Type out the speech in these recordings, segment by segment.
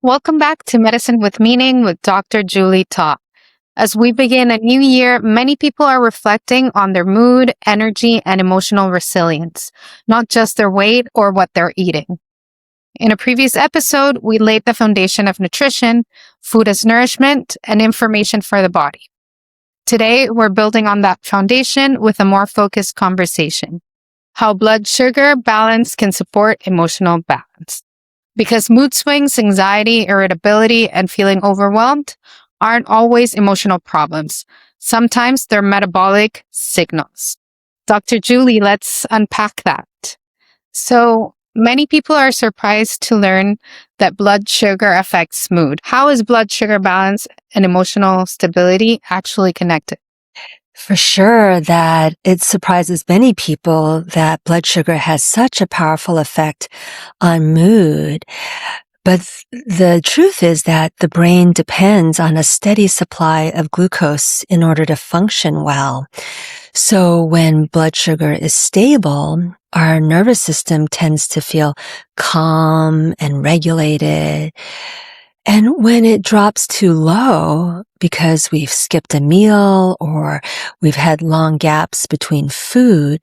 Welcome back to Medicine with Meaning with Dr. Julie Ta. As we begin a new year, many people are reflecting on their mood, energy, and emotional resilience, not just their weight or what they're eating. In a previous episode, we laid the foundation of nutrition, food as nourishment, and information for the body. Today, we're building on that foundation with a more focused conversation: how blood sugar balance can support emotional balance. Because mood swings, anxiety, irritability, and feeling overwhelmed aren't always emotional problems. Sometimes they're metabolic signals. Dr. Julie, let's unpack that. So many people are surprised to learn that blood sugar affects mood. How is blood sugar balance and emotional stability actually connected? For sure that it surprises many people that blood sugar has such a powerful effect on mood. But the truth is that the brain depends on a steady supply of glucose in order to function well. So when blood sugar is stable, our nervous system tends to feel calm and regulated. And when it drops too low because we've skipped a meal or we've had long gaps between food,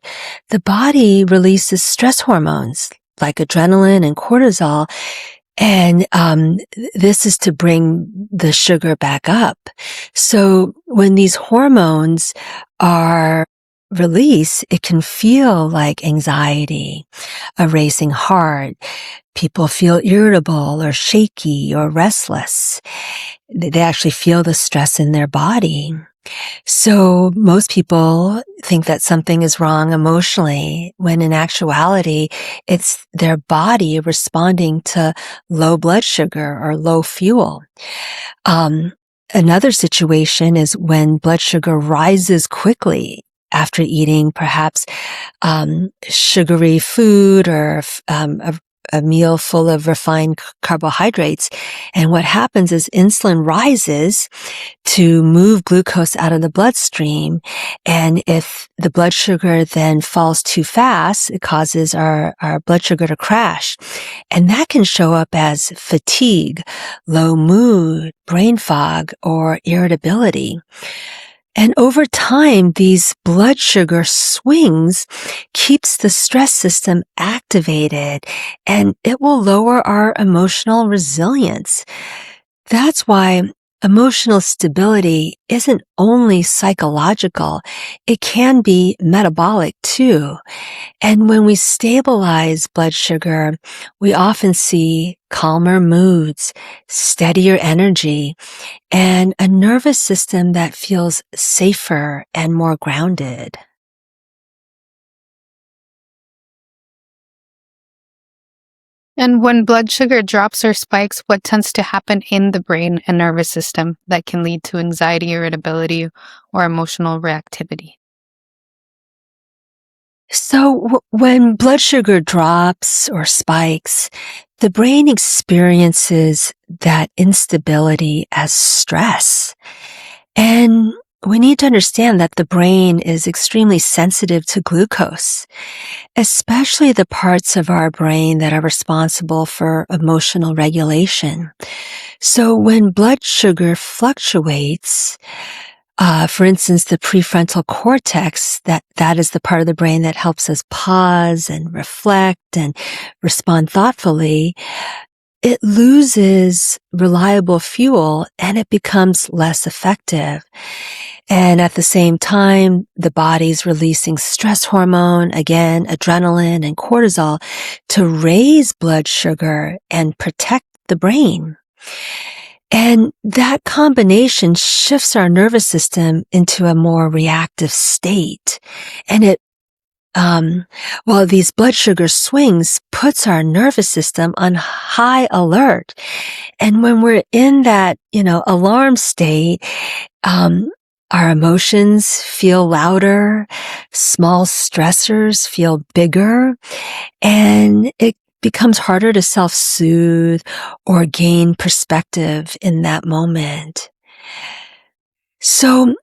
the body releases stress hormones like adrenaline and cortisol. And this is to bring the sugar back up. So when these hormones are released, it can feel like anxiety, a racing heart. People feel irritable or shaky or restless. They actually feel the stress in their body. So most people think that something is wrong emotionally, when in actuality, it's their body responding to low blood sugar or low fuel. Another situation is when blood sugar rises quickly after eating perhaps sugary food or a meal full of refined carbohydrates. And what happens is insulin rises to move glucose out of the bloodstream. And if the blood sugar then falls too fast, it causes our blood sugar to crash. And that can show up as fatigue, low mood, brain fog, or irritability. And over time, these blood sugar swings keeps the stress system activated, and it will lower our emotional resilience. That's why emotional stability isn't only psychological, it can be metabolic too. And when we stabilize blood sugar, we often see calmer moods, steadier energy, and a nervous system that feels safer and more grounded. And when blood sugar drops or spikes, what tends to happen in the brain and nervous system that can lead to anxiety, irritability, or emotional reactivity? So when blood sugar drops or spikes, the brain experiences that instability as stress. And we need to understand that the brain is extremely sensitive to glucose, especially the parts of our brain that are responsible for emotional regulation. So when blood sugar fluctuates, for instance, the prefrontal cortex, that is the part of the brain that helps us pause and reflect and respond thoughtfully, it loses reliable fuel and it becomes less effective. And at the same time, the body's releasing stress hormone, again, adrenaline and cortisol, to raise blood sugar and protect the brain. And that combination shifts our nervous system into a more reactive state. And these blood sugar swings puts our nervous system on high alert. And when we're in that, alarm state, our emotions feel louder, small stressors feel bigger, and it becomes harder to self-soothe or gain perspective in that moment. So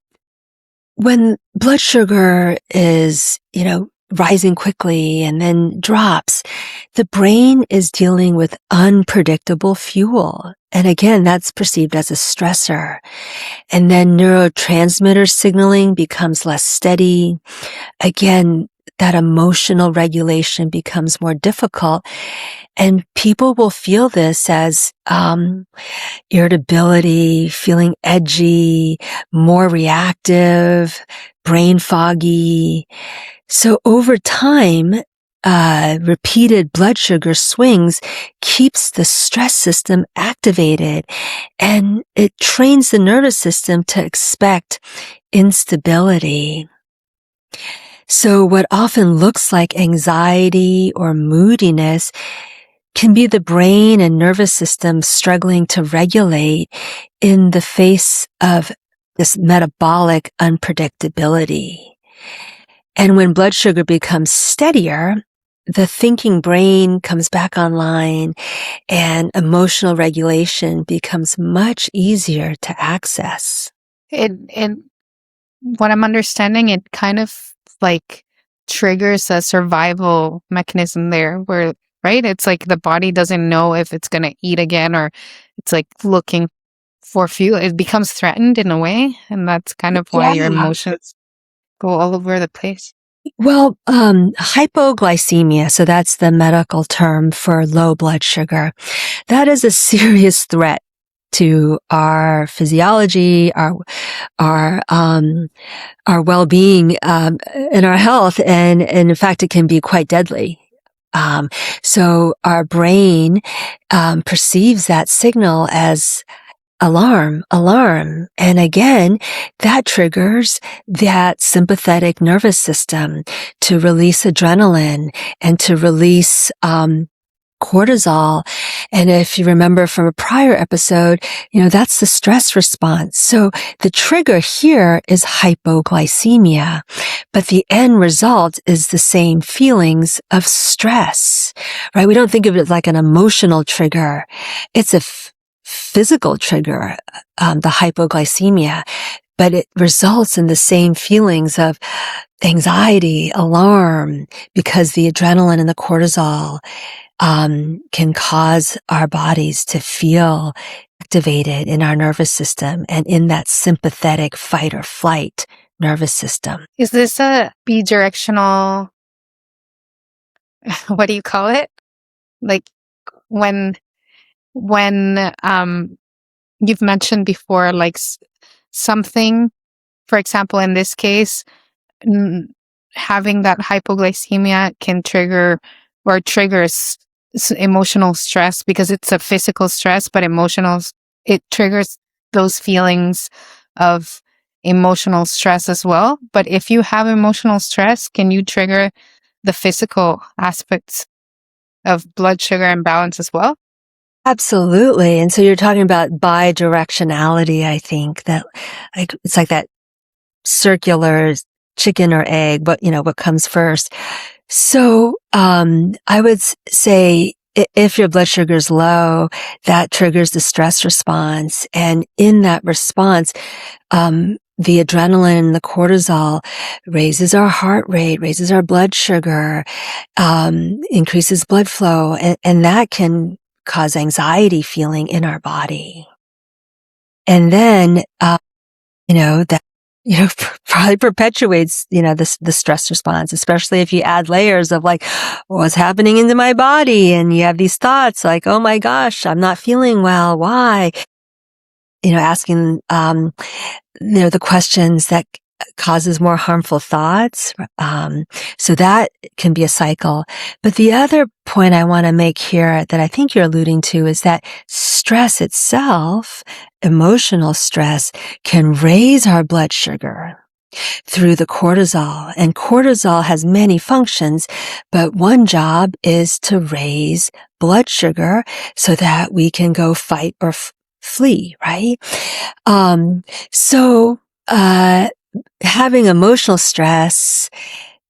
when blood sugar is, rising quickly and then drops, the brain is dealing with unpredictable fuel. And again, that's perceived as a stressor. And then neurotransmitter signaling becomes less steady. Again, that emotional regulation becomes more difficult. And people will feel this as irritability, feeling edgy, more reactive, brain foggy. So over time, repeated blood sugar swings keeps the stress system activated, and it trains the nervous system to expect instability. So what often looks like anxiety or moodiness can be the brain and nervous system struggling to regulate in the face of this metabolic unpredictability. And when blood sugar becomes steadier, the thinking brain comes back online and emotional regulation becomes much easier to access. It what I'm understanding, it kind of like triggers a survival mechanism there where, right? It's like the body doesn't know if it's going to eat again, or it's like looking for fuel. It becomes threatened in a way. And that's kind of why your Yeah. emotions go all over the place. Well, hypoglycemia, so that's the medical term for low blood sugar, that is a serious threat to our physiology, our well-being, and our health. And in fact, it can be quite deadly. So our brain, perceives that signal as alarm. And again, that triggers that sympathetic nervous system to release adrenaline and to release, cortisol. And if you remember from a prior episode, that's the stress response. So the trigger here is hypoglycemia, but the end result is the same feelings of stress, right? We don't think of it like an emotional trigger. It's a physical trigger, the hypoglycemia, but it results in the same feelings of anxiety, alarm, because the adrenaline and the cortisol can cause our bodies to feel activated in our nervous system and in that sympathetic fight or flight nervous system. Is this a bidirectional, what do you call it? Like when you've mentioned before, like something, for example, in this case, having that hypoglycemia can trigger or triggers emotional stress because it's a physical stress, but it triggers those feelings of emotional stress as well. But if you have emotional stress, can you trigger the physical aspects of blood sugar imbalance as well? Absolutely. And so you're talking about bidirectionality, I think, that it's like that circular chicken or egg, but what comes first. So, I would say if your blood sugar is low, that triggers the stress response. And in that response, the adrenaline and the cortisol raises our heart rate, raises our blood sugar, increases blood flow, and that can cause anxiety feeling in our body. And then, that probably perpetuates, the stress response, especially if you add layers of like, what's happening into my body? And you have these thoughts like, oh my gosh, I'm not feeling well. Why? Asking, the questions that causes more harmful thoughts. So that can be a cycle. But the other point I want to make here that I think you're alluding to is that stress itself, emotional stress, can raise our blood sugar through the cortisol. And cortisol has many functions, but one job is to raise blood sugar so that we can go fight or flee, right? Having emotional stress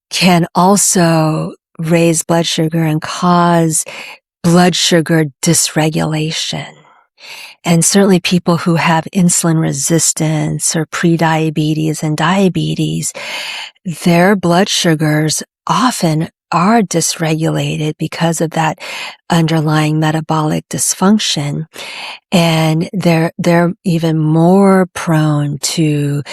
can also raise blood sugar and cause blood sugar dysregulation. And certainly people who have insulin resistance or prediabetes and diabetes, their blood sugars often are dysregulated because of that underlying metabolic dysfunction. And they're even more prone to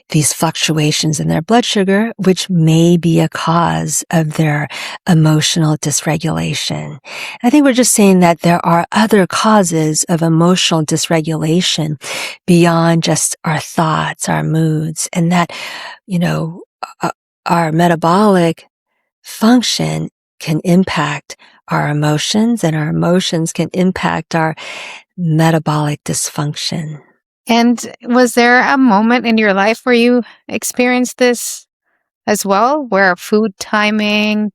these fluctuations in their blood sugar, which may be a cause of their emotional dysregulation. I think we're just saying that there are other causes of emotional dysregulation beyond just our thoughts, our moods, and that, our metabolic function can impact our emotions, and our emotions can impact our metabolic dysfunction. And was there a moment in your life where you experienced this as well, where food timing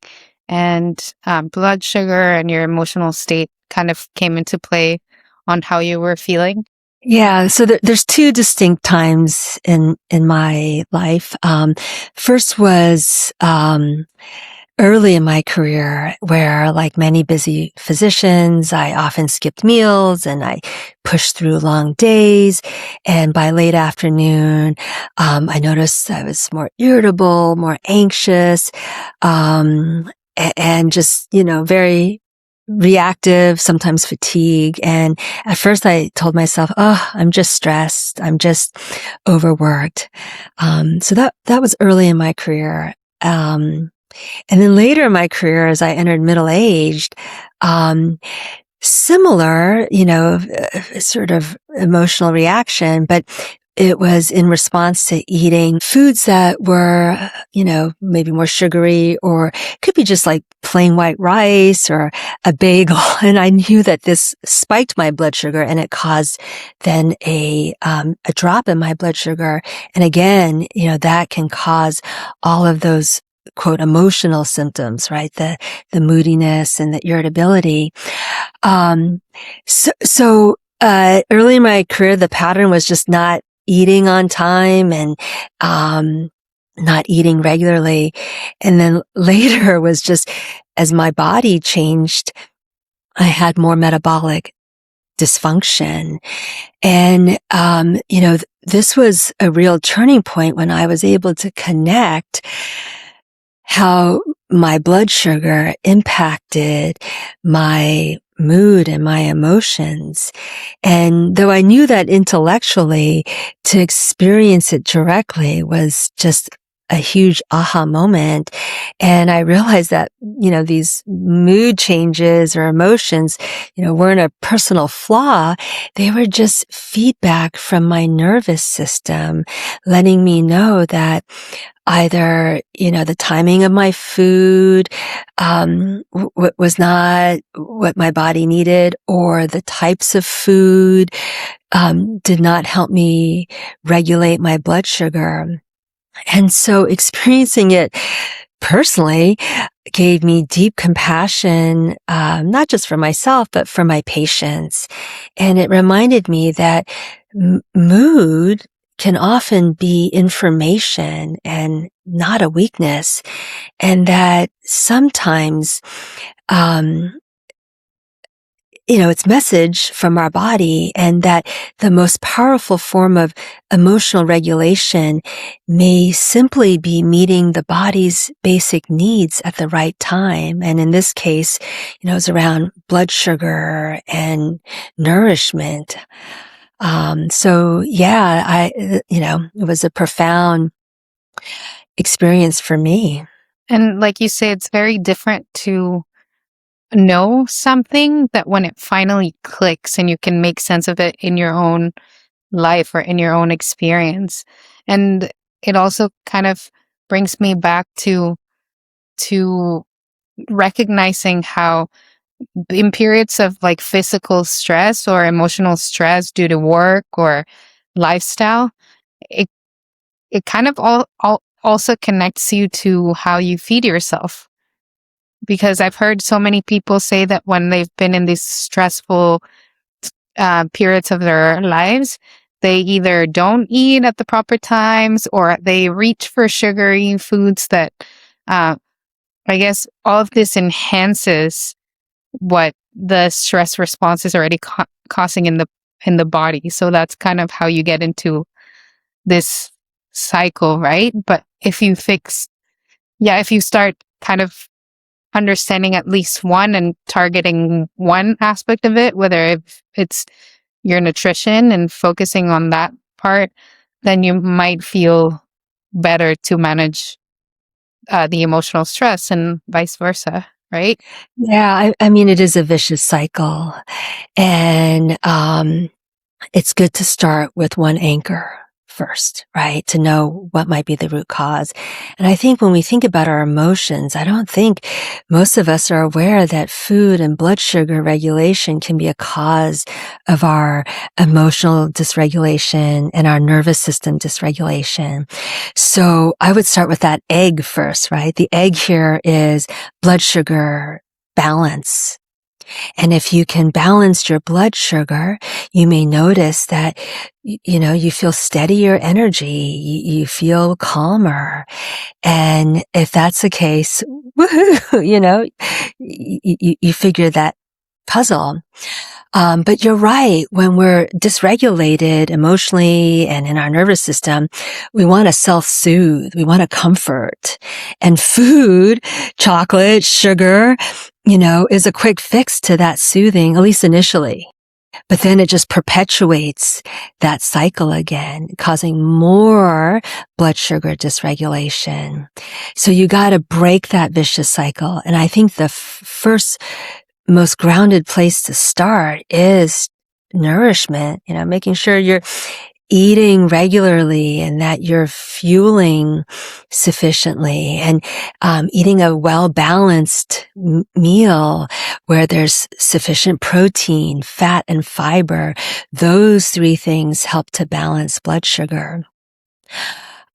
and blood sugar and your emotional state kind of came into play on how you were feeling? Yeah, so there's two distinct times in my life. First was early in my career, where, like many busy physicians, I often skipped meals and I pushed through long days. And by late afternoon, I noticed I was more irritable, more anxious, and just, very reactive, sometimes fatigue. And at first I told myself, oh, I'm just stressed. I'm just overworked. So that was early in my career. And then later in my career, as I entered middle aged, similar, sort of emotional reaction, but it was in response to eating foods that were, maybe more sugary, or could be just like plain white rice or a bagel. And I knew that this spiked my blood sugar, and it caused then a drop in my blood sugar. And again, that can cause all of those quote emotional symptoms, right? The moodiness and the irritability. So early in my career, the pattern was just not eating on time and not eating regularly. And then later was just, as my body changed, I had more metabolic dysfunction. And, this was a real turning point when I was able to connect how my blood sugar impacted my mood and my emotions. And though I knew that intellectually, to experience it directly was just a huge aha moment. And I realized that, these mood changes or emotions, weren't a personal flaw. They were just feedback from my nervous system, letting me know that either, the timing of my food, was not what my body needed, or the types of food, did not help me regulate my blood sugar. And so experiencing it personally gave me deep compassion, not just for myself, but for my patients. And it reminded me that mood can often be information and not a weakness. And that sometimes, it's message from our body, and that the most powerful form of emotional regulation may simply be meeting the body's basic needs at the right time. And in this case, it's around blood sugar and nourishment. So yeah, it was a profound experience for me. And like you say, it's very different to know something that when it finally clicks and you can make sense of it in your own life or in your own experience. And it also kind of brings me back to recognizing how in periods of like physical stress or emotional stress due to work or lifestyle, it it kind of also connects you to how you feed yourself. Because I've heard so many people say that when they've been in these stressful periods of their lives, they either don't eat at the proper times or they reach for sugary foods that I guess all of this enhances what the stress response is already causing in the body. So that's kind of how you get into this cycle, right? But if you start kind of understanding at least one and targeting one aspect of it, whether if it's your nutrition and focusing on that part, then you might feel better to manage the emotional stress and vice versa, right? Yeah, I mean, it is a vicious cycle. And it's good to start with one anchor first, right? To know what might be the root cause. And I think when we think about our emotions, I don't think most of us are aware that food and blood sugar regulation can be a cause of our emotional dysregulation and our nervous system dysregulation. So I would start with that egg first, right? The egg here is blood sugar balance. And if you can balance your blood sugar, you may notice that, you feel steadier energy, you feel calmer. And if that's the case, woohoo, you figure that puzzle. But you're right. When we're dysregulated emotionally and in our nervous system, we want to self-soothe. We want to comfort. And food, chocolate, sugar, is a quick fix to that soothing, at least initially. But then it just perpetuates that cycle again, causing more blood sugar dysregulation. So you got to break that vicious cycle. And I think the first most grounded place to start is nourishment, making sure you're eating regularly and that you're fueling sufficiently and eating a well-balanced meal where there's sufficient protein, fat, and fiber. Those three things help to balance blood sugar.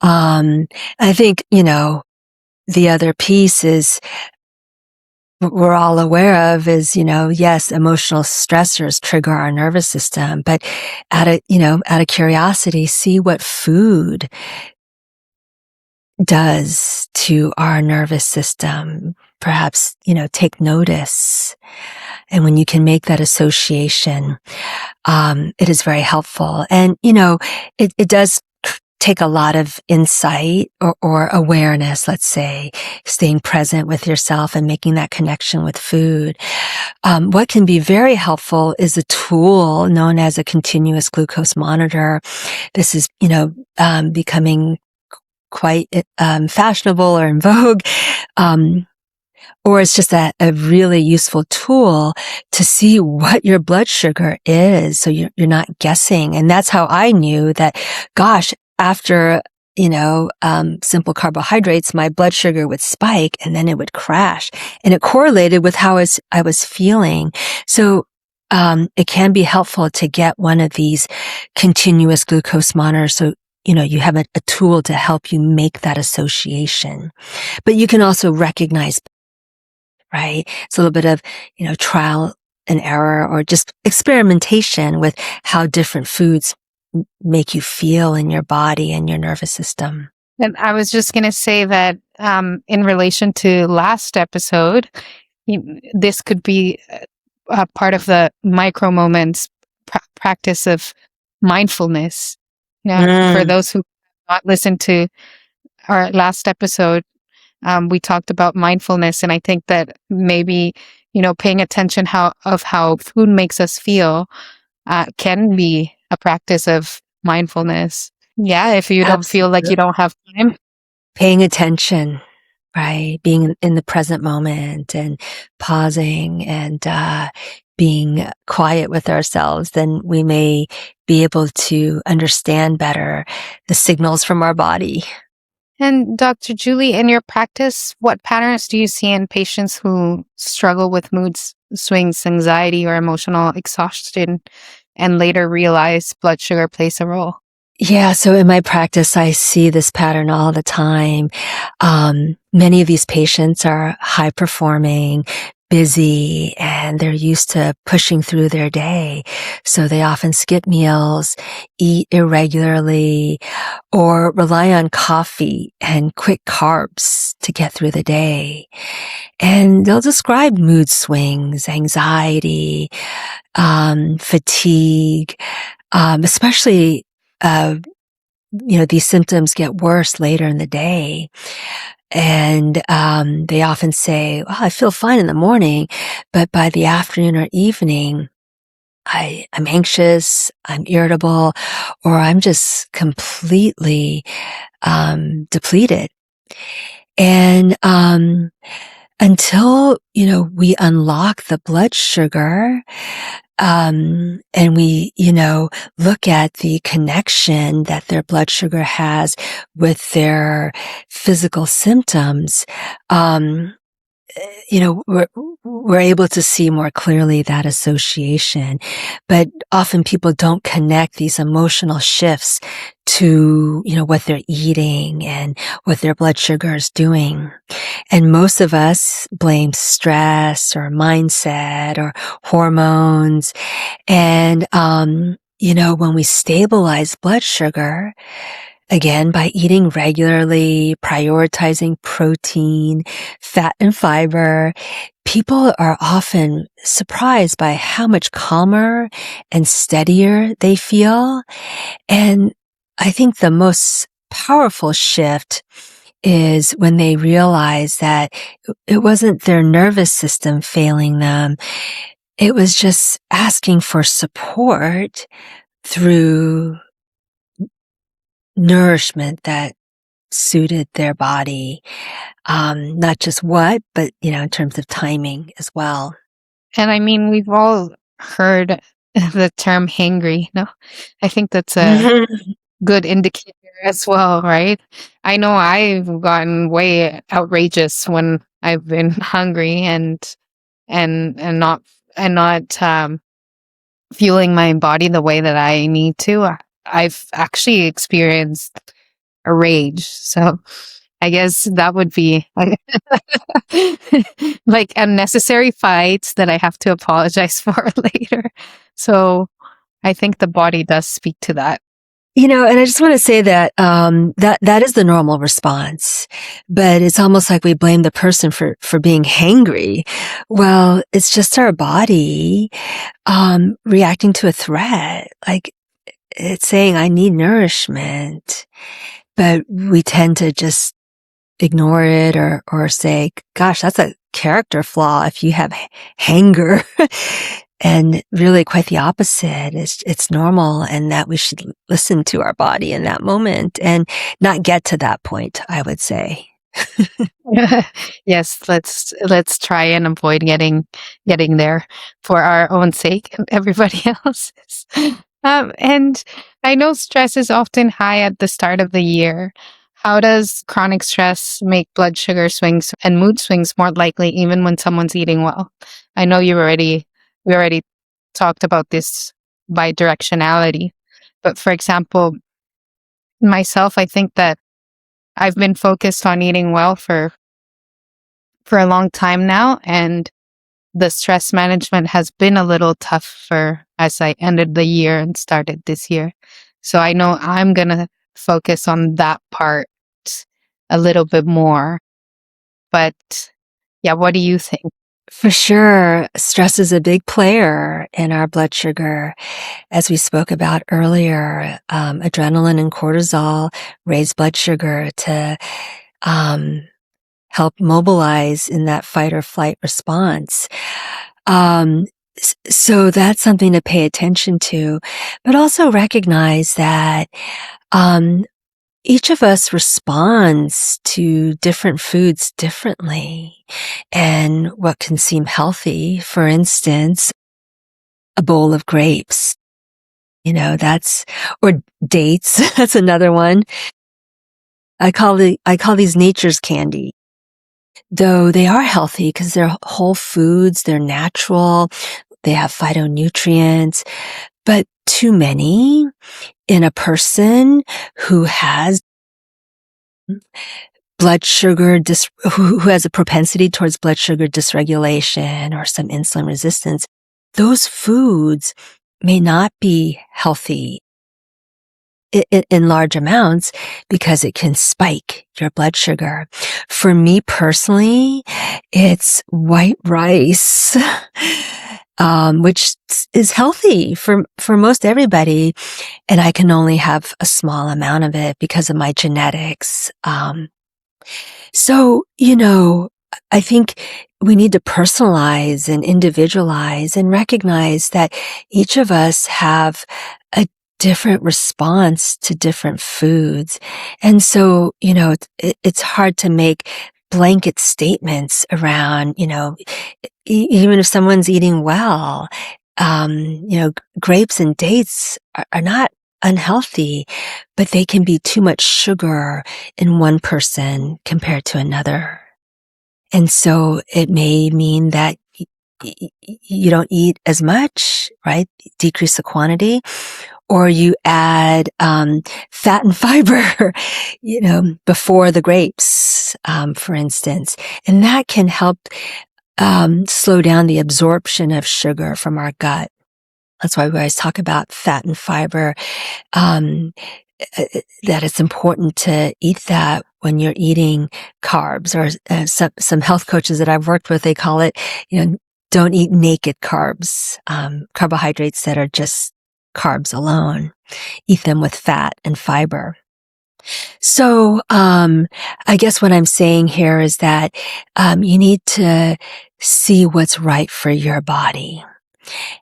I think, the other piece is what we're all aware of is, yes, emotional stressors trigger our nervous system, but out of curiosity, see what food does to our nervous system. Perhaps, take notice. And when you can make that association, it is very helpful. And, it does take a lot of insight or awareness, let's say, staying present with yourself and making that connection with food. What can be very helpful is a tool known as a continuous glucose monitor. This is, becoming quite fashionable or in vogue. Or it's just a really useful tool to see what your blood sugar is. So you're not guessing. And that's how I knew that, gosh, after, simple carbohydrates, my blood sugar would spike and then it would crash. And it correlated with how I was feeling. So, it can be helpful to get one of these continuous glucose monitors. So, you have a tool to help you make that association. But you can also recognize, right? It's a little bit of, trial and error or just experimentation with how different foods make you feel in your body and your nervous system. And I was just going to say that in relation to last episode, this could be a part of the micro moments practice of mindfulness. For those who have not listened to our last episode, we talked about mindfulness, and I think that maybe paying attention how food makes us feel can be a practice of mindfulness. Yeah, if you don't feel like you don't have time. Paying attention, right? Being in the present moment and pausing and being quiet with ourselves, then we may be able to understand better the signals from our body. And Dr. Julie, in your practice, what patterns do you see in patients who struggle with mood swings, anxiety, or emotional exhaustion, and later realize blood sugar plays a role? Yeah, so in my practice, I see this pattern all the time. Many of these patients are high performing, busy, and they're used to pushing through their day. So they often skip meals, eat irregularly, or rely on coffee and quick carbs to get through the day. And they'll describe mood swings, anxiety, fatigue, especially these symptoms get worse later in the day. And they often say, well, I feel fine in the morning, but by the afternoon or evening, I'm anxious, I'm irritable, or I'm just completely depleted. And until, we unlock the blood sugar, and we, look at the connection that their blood sugar has with their physical symptoms, we're able to see more clearly that association. But often people don't connect these emotional shifts to, what they're eating and what their blood sugar is doing. And most of us blame stress or mindset or hormones. And, when we stabilize blood sugar, again, by eating regularly, prioritizing protein, fat, and fiber, people are often surprised by how much calmer and steadier they feel. And I think the most powerful shift is when they realize that it wasn't their nervous system failing them. It was just asking for support through nourishment that suited their body. Not just what, but, in terms of timing as well. And I mean, we've all heard the term hangry, no? I think that's a good indicator as well, right? I know I've gotten way outrageous when I've been hungry and not fueling my body the way that I need to. I've actually experienced a rage. So I guess that would be like unnecessary fights that I have to apologize for later. So I think the body does speak to that. And I just want to say that that is the normal response, but it's almost like we blame the person for being hangry. Well, it's just our body reacting to a threat. Like it's saying, "I need nourishment," but we tend to just ignore it or say, "Gosh, that's a character flaw if you have hanger." And really quite the opposite. It's normal, and that we should listen to our body in that moment and not get to that point, I would say. Yes, let's try and avoid getting there for our own sake and everybody else's. And I know stress is often high at the start of the year. How does chronic stress make blood sugar swings and mood swings more likely even when someone's eating well? I know we already talked about this bidirectionality, but for example, myself, I think that I've been focused on eating well for a long time now, and the stress management has been a little tougher as I ended the year and started this year. So I know I'm going to focus on that part a little bit more. But yeah, what do you think? For sure, stress is a big player in our blood sugar. As we spoke about earlier, adrenaline and cortisol raise blood sugar to help mobilize in that fight or flight response. So that's something to pay attention to, but also recognize that each of us responds to different foods differently, and what can seem healthy, for instance, a bowl of grapes, or dates. That's another one. I call these nature's candy, though they are healthy because they're whole foods, they're natural, they have phytonutrients, but too many in a person who has blood sugar, who has a propensity towards blood sugar dysregulation or some insulin resistance, those foods may not be healthy in large amounts because it can spike your blood sugar. For me personally, it's white rice. which is healthy for most everybody. And I can only have a small amount of it because of my genetics. So, I think we need to personalize and individualize and recognize that each of us have a different response to different foods. And so, it's hard to make blanket statements around, even if someone's eating well, grapes and dates are not unhealthy, but they can be too much sugar in one person compared to another. And so it may mean that you don't eat as much, right? Decrease the quantity, or you add fat and fiber, before the grapes, for instance, and that can help slow down the absorption of sugar from our gut. That's why we always talk about fat and fiber, that it's important to eat that when you're eating carbs. Or some health coaches that I've worked with, they call it, don't eat naked carbs, carbohydrates that are just carbs alone. Eat them with fat and fiber. So, I guess what I'm saying here is that, you need to see what's right for your body.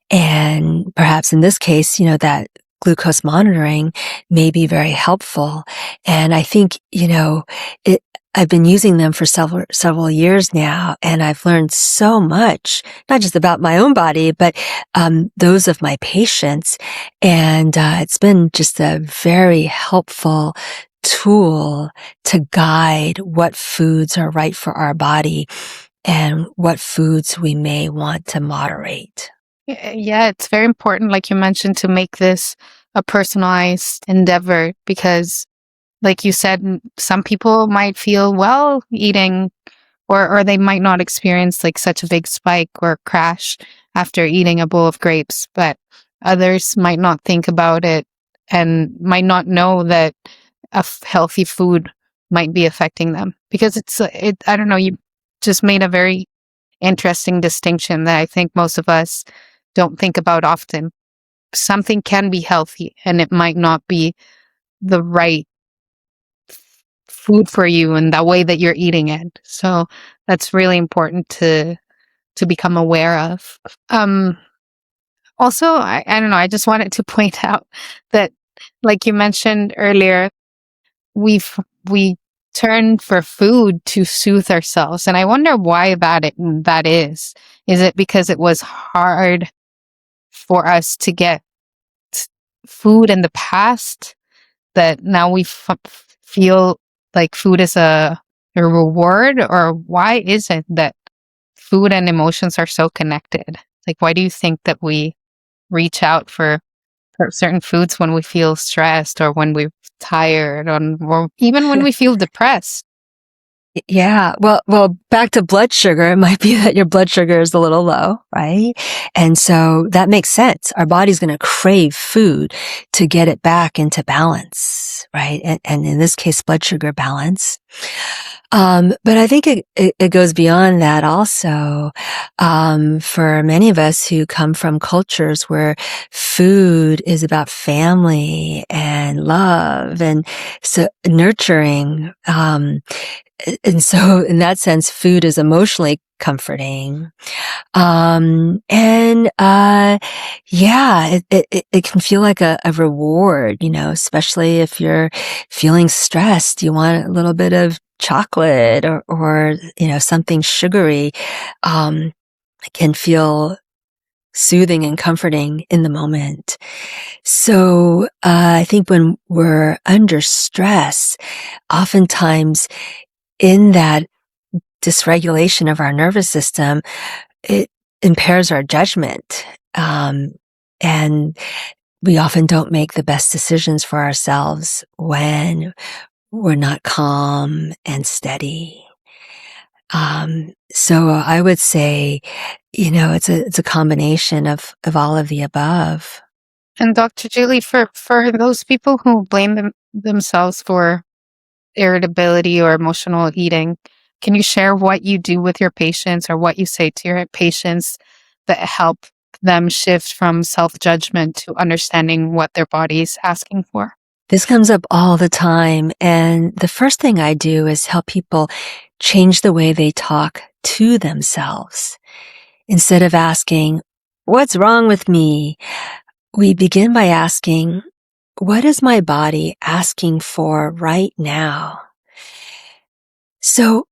And perhaps in this case, that glucose monitoring may be very helpful. And I think, I've been using them for several years now, and I've learned so much, not just about my own body, but those of my patients. And it's been just a very helpful tool to guide what foods are right for our body and what foods we may want to moderate. Yeah, it's very important, like you mentioned, to make this a personalized endeavor because, like you said, some people might feel well eating, or they might not experience like such a big spike or crash after eating a bowl of grapes, but others might not think about it and might not know that healthy food might be affecting them because I don't know, you just made a very interesting distinction that I think most of us don't think about often. Something can be healthy and it might not be the right food for you and the way that you're eating it. So that's really important to become aware of. Also, I don't know, I just wanted to point out that, like you mentioned earlier, we turn for food to soothe ourselves. And I wonder why that is. Is it because it was hard for us to get food in the past that now we feel like food is a reward? Or why is it that food and emotions are so connected? Like, why do you think that we reach out for certain foods when we feel stressed or when we're tired or even when we feel depressed? Yeah. Well, back to blood sugar, it might be that your blood sugar is a little low, right? And so that makes sense. Our body's going to crave food to get it back into balance, right? And in this case, blood sugar balance. But I think it goes beyond that also. For many of us who come from cultures where food is about family and love and so nurturing, and so in that sense, food is emotionally comforting. Yeah, it can feel like a reward, especially if you're feeling stressed. You want a little bit of chocolate or something sugary. It can feel soothing and comforting in the moment. So, I think when we're under stress, oftentimes in that dysregulation of our nervous system, it impairs our judgment. And we often don't make the best decisions for ourselves when we're not calm and steady. So I would say, it's a combination of all of the above. And Dr. Julie, for those people who blame themselves for irritability or emotional eating, can you share what you do with your patients or what you say to your patients that help them shift from self-judgment to understanding what their body is asking for? This comes up all the time. And the first thing I do is help people change the way they talk to themselves. Instead of asking, "What's wrong with me?" we begin by asking, "What is my body asking for right now?" So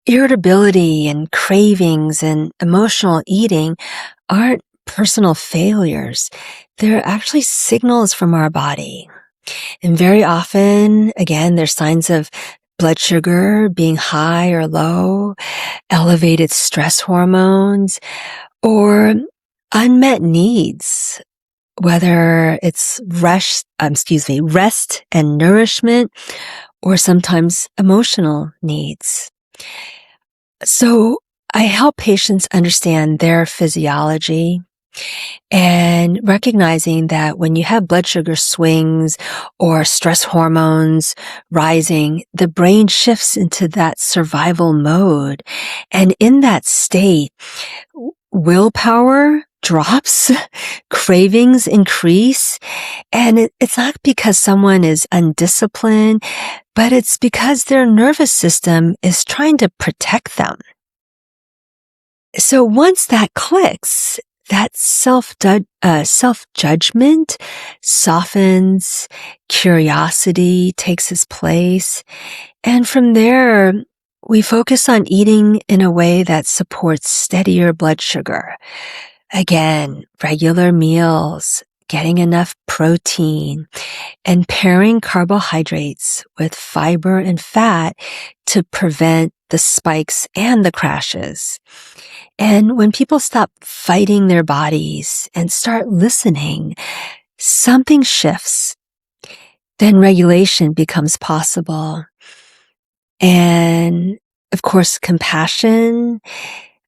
irritability and cravings and emotional eating aren't personal failures. They're actually signals from our body. And very often, again, there's signs of blood sugar being high or low, elevated stress hormones, or unmet needs, whether it's rest and nourishment, or sometimes emotional needs. So I help patients understand their physiology and recognizing that when you have blood sugar swings or stress hormones rising, the brain shifts into that survival mode. And in that state, willpower drops, cravings increase, and it's not because someone is undisciplined, but it's because their nervous system is trying to protect them. So once that clicks, that self-judgment softens, curiosity takes its place, and from there, we focus on eating in a way that supports steadier blood sugar. Again, regular meals, getting enough protein, and pairing carbohydrates with fiber and fat to prevent the spikes and the crashes. And when people stop fighting their bodies and start listening, something shifts. Then regulation becomes possible. And of course, compassion,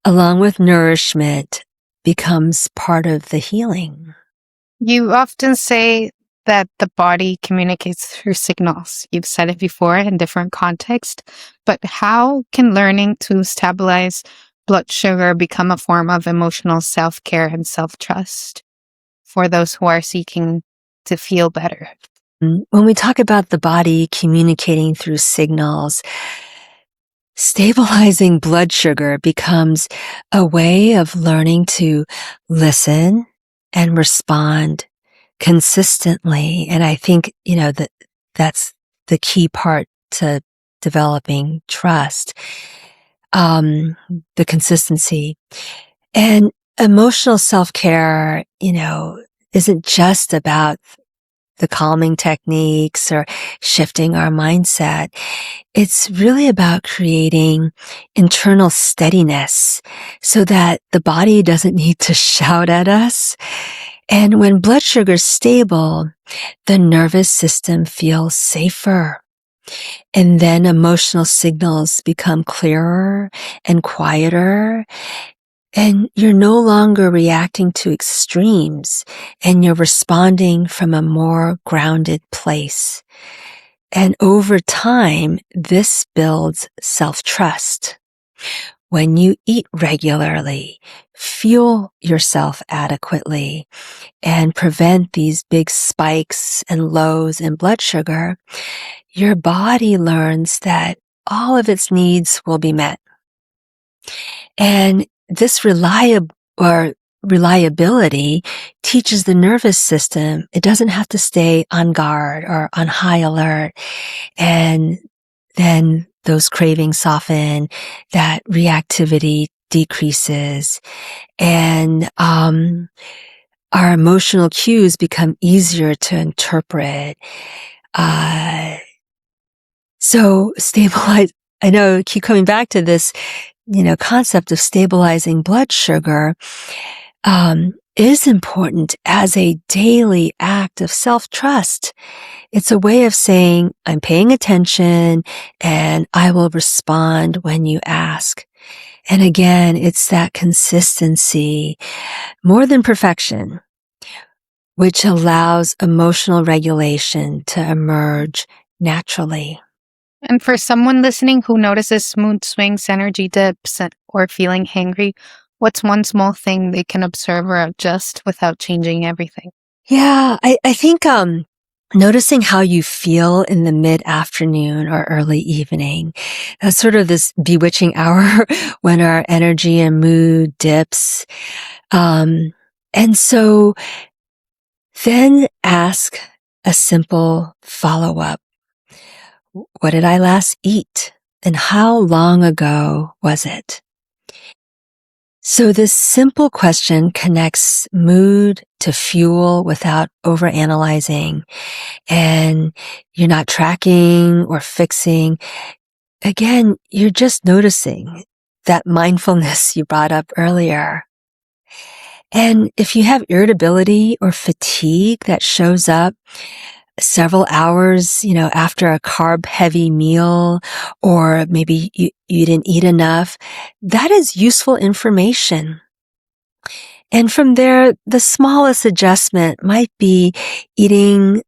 along with nourishment, becomes part of the healing. You often say that the body communicates through signals. You've said it before in different contexts, but how can learning to stabilize blood sugar become a form of emotional self-care and self-trust for those who are seeking to feel better? When we talk about the body communicating through signals, stabilizing blood sugar becomes a way of learning to listen and respond consistently. And I think, that's the key part to developing trust, the consistency. And emotional self-care, isn't just about the calming techniques or shifting our mindset. It's really about creating internal steadiness so that the body doesn't need to shout at us. And when blood sugar is stable, the nervous system feels safer. And then emotional signals become clearer and quieter. And you're no longer reacting to extremes, and you're responding from a more grounded place. And over time, this builds self-trust. When you eat regularly, fuel yourself adequately, and prevent these big spikes and lows in blood sugar, your body learns that all of its needs will be met. And this reliability teaches the nervous system it doesn't have to stay on guard or on high alert. And then those cravings soften, that reactivity decreases, and our emotional cues become easier to interpret. So stabilize, I know I keep coming back to this, concept of stabilizing blood sugar, is important as a daily act of self-trust. It's a way of saying, I'm paying attention and I will respond when you ask. And again, it's that consistency more than perfection, which allows emotional regulation to emerge naturally. And for someone listening who notices mood swings, energy dips, or feeling hangry, What's one small thing they can observe or adjust without changing everything? Yeah, I think noticing how you feel in the mid-afternoon or early evening, that's sort of this bewitching hour when our energy and mood dips. And so then ask a simple follow-up. What did I last eat? And how long ago was it? So this simple question connects mood to fuel without overanalyzing, and you're not tracking or fixing. Again, you're just noticing that mindfulness you brought up earlier. And if you have irritability or fatigue that shows up several hours, after a carb heavy meal, or maybe you didn't eat enough, that is useful information. And from there, the smallest adjustment might be eating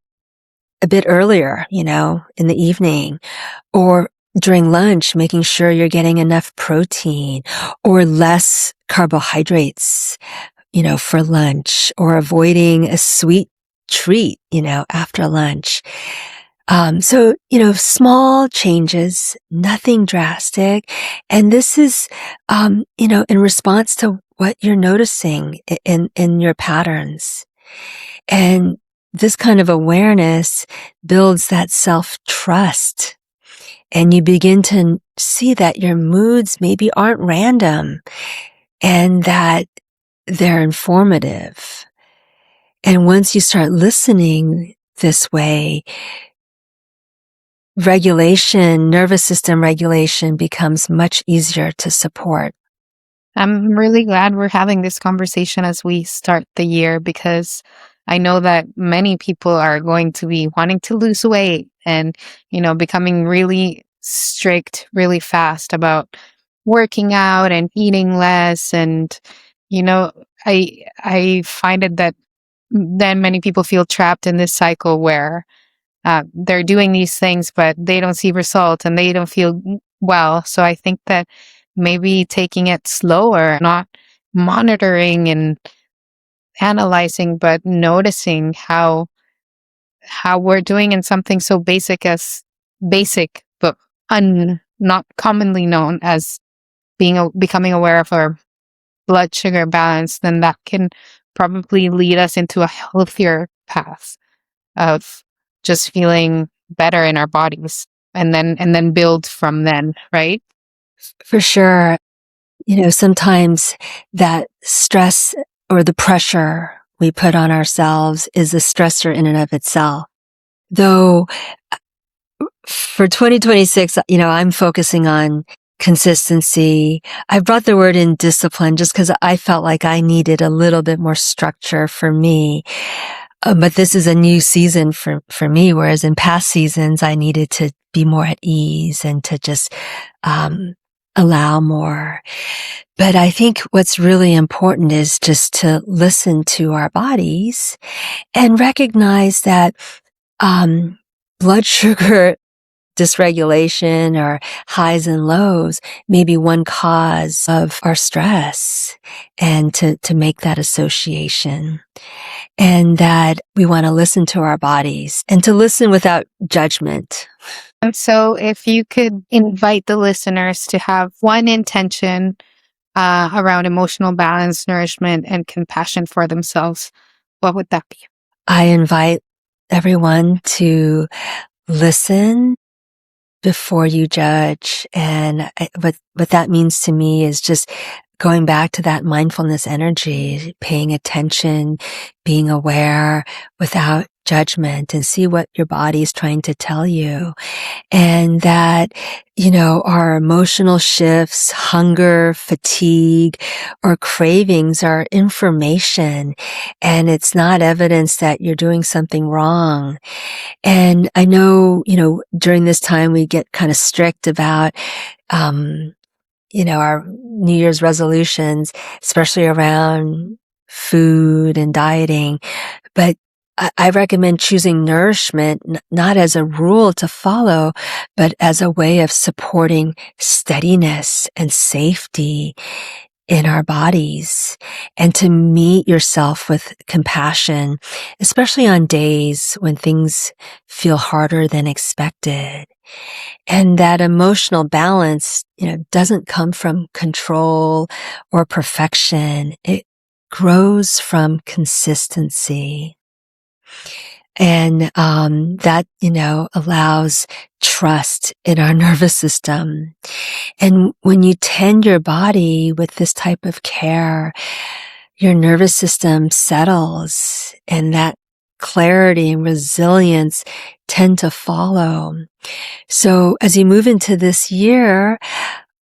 a bit earlier, in the evening, or during lunch, making sure you're getting enough protein or less carbohydrates, for lunch, or avoiding a sweet treat, after lunch. So, small changes, nothing drastic. And this is, in response to what you're noticing in your patterns. And this kind of awareness builds that self-trust. And you begin to see that your moods maybe aren't random and that they're informative. And once you start listening this way, nervous system regulation becomes much easier to support. I'm really glad we're having this conversation as we start the year, because I know that many people are going to be wanting to lose weight and, becoming really strict really fast about working out and eating less. And, I find it that then many people feel trapped in this cycle where they're doing these things, but they don't see results and they don't feel well. So I think that maybe taking it slower, not monitoring and analyzing, but noticing how we're doing in something so basic, but not commonly known as becoming aware of our blood sugar balance, then that can probably lead us into a healthier path of just feeling better in our bodies, and then build from then, right? For sure. Sometimes that stress or the pressure we put on ourselves is a stressor in and of itself. Though for 2026, I'm focusing on consistency. I brought the word in discipline just because I felt like I needed a little bit more structure for me. But this is a new season for me, whereas in past seasons, I needed to be more at ease and to just allow more. But I think what's really important is just to listen to our bodies and recognize that blood sugar dysregulation or highs and lows may be one cause of our stress, and to make that association. And that we want to listen to our bodies and to listen without judgment. And so if you could invite the listeners to have one intention around emotional balance, nourishment, and compassion for themselves, what would that be? I invite everyone to listen before you judge. And what that means to me is just going back to that mindfulness energy, paying attention, being aware without judgment, and see what your body is trying to tell you. And that, our emotional shifts, hunger, fatigue, or cravings are information, and it's not evidence that you're doing something wrong. And I know, during this time we get kind of strict about, our New Year's resolutions, especially around food and dieting. But I recommend choosing nourishment not as a rule to follow, but as a way of supporting steadiness and safety in our bodies and to meet yourself with compassion, especially on days when things feel harder than expected. And that emotional balance, doesn't come from control or perfection. It grows from consistency. And that, allows trust in our nervous system. And when you tend your body with this type of care, your nervous system settles, and that clarity and resilience tend to follow. So as you move into this year,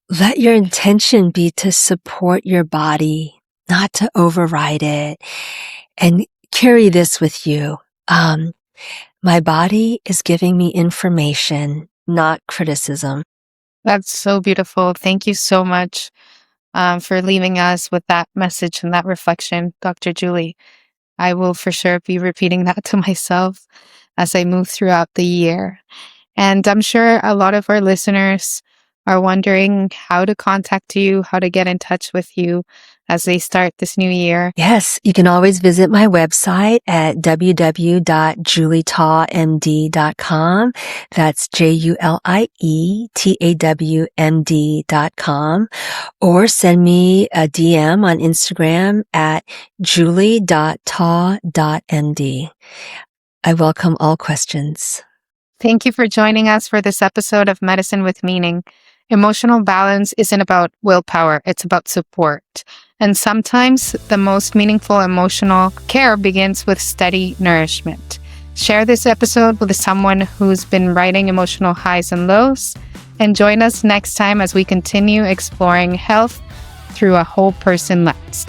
let your intention be to support your body, not to override it, and carry this with you. My body is giving me information, not criticism. That's so beautiful. Thank you so much for leaving us with that message and that reflection, Dr. Julie. I will for sure be repeating that to myself as I move throughout the year. And I'm sure a lot of our listeners are wondering how to contact you, how to get in touch with you as they start this new year. Yes, you can always visit my website at www.julietawmd.com. That's JULIETAWMD.com. Or send me a DM on Instagram at julie.taw.md. I welcome all questions. Thank you for joining us for this episode of Medicine with Meaning. Emotional balance isn't about willpower, it's about support. And sometimes the most meaningful emotional care begins with steady nourishment. Share this episode with someone who's been riding emotional highs and lows, and join us next time as we continue exploring health through a whole person lens.